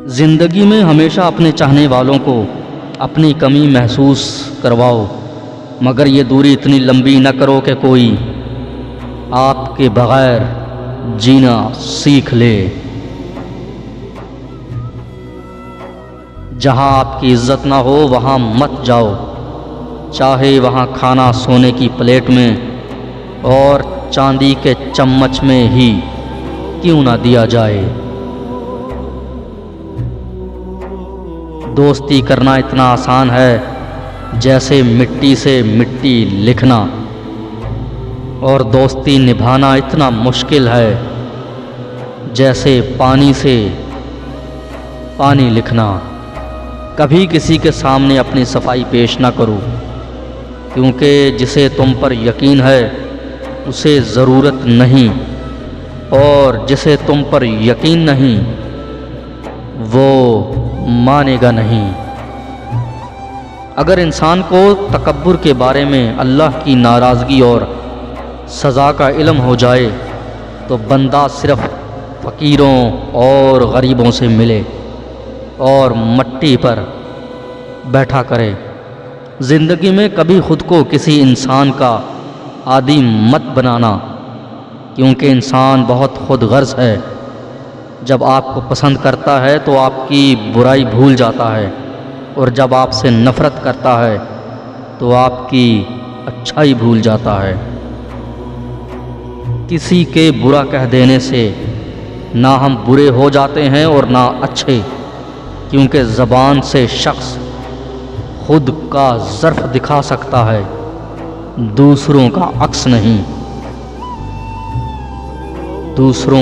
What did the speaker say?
زندگی میں ہمیشہ اپنے چاہنے والوں کو اپنی کمی محسوس کرواؤ، مگر یہ دوری اتنی لمبی نہ کرو کہ کوئی آپ کے بغیر جینا سیکھ لے۔ جہاں آپ کی عزت نہ ہو وہاں مت جاؤ، چاہے وہاں کھانا سونے کی پلیٹ میں اور چاندی کے چمچ میں ہی کیوں نہ دیا جائے۔ دوستی کرنا اتنا آسان ہے جیسے مٹی سے مٹی لکھنا، اور دوستی نبھانا اتنا مشکل ہے جیسے پانی سے پانی لکھنا۔ کبھی کسی کے سامنے اپنی صفائی پیش نہ کرو، کیونکہ جسے تم پر یقین ہے اسے ضرورت نہیں، اور جسے تم پر یقین نہیں وہ مانے گا نہیں۔ اگر انسان کو تکبر کے بارے میں اللہ کی ناراضگی اور سزا کا علم ہو جائے تو بندہ صرف فقیروں اور غریبوں سے ملے اور مٹی پر بیٹھا کرے۔ زندگی میں کبھی خود کو کسی انسان کا عادی مت بنانا، کیونکہ انسان بہت خود غرض ہے۔ جب آپ کو پسند کرتا ہے تو آپ کی برائی بھول جاتا ہے، اور جب آپ سے نفرت کرتا ہے تو آپ کی اچھائی بھول جاتا ہے۔ کسی کے برا کہہ دینے سے نہ ہم برے ہو جاتے ہیں اور نہ اچھے، کیونکہ زبان سے شخص خود کا ظرف دکھا سکتا ہے، دوسروں کا عکس نہیں۔ دوسروں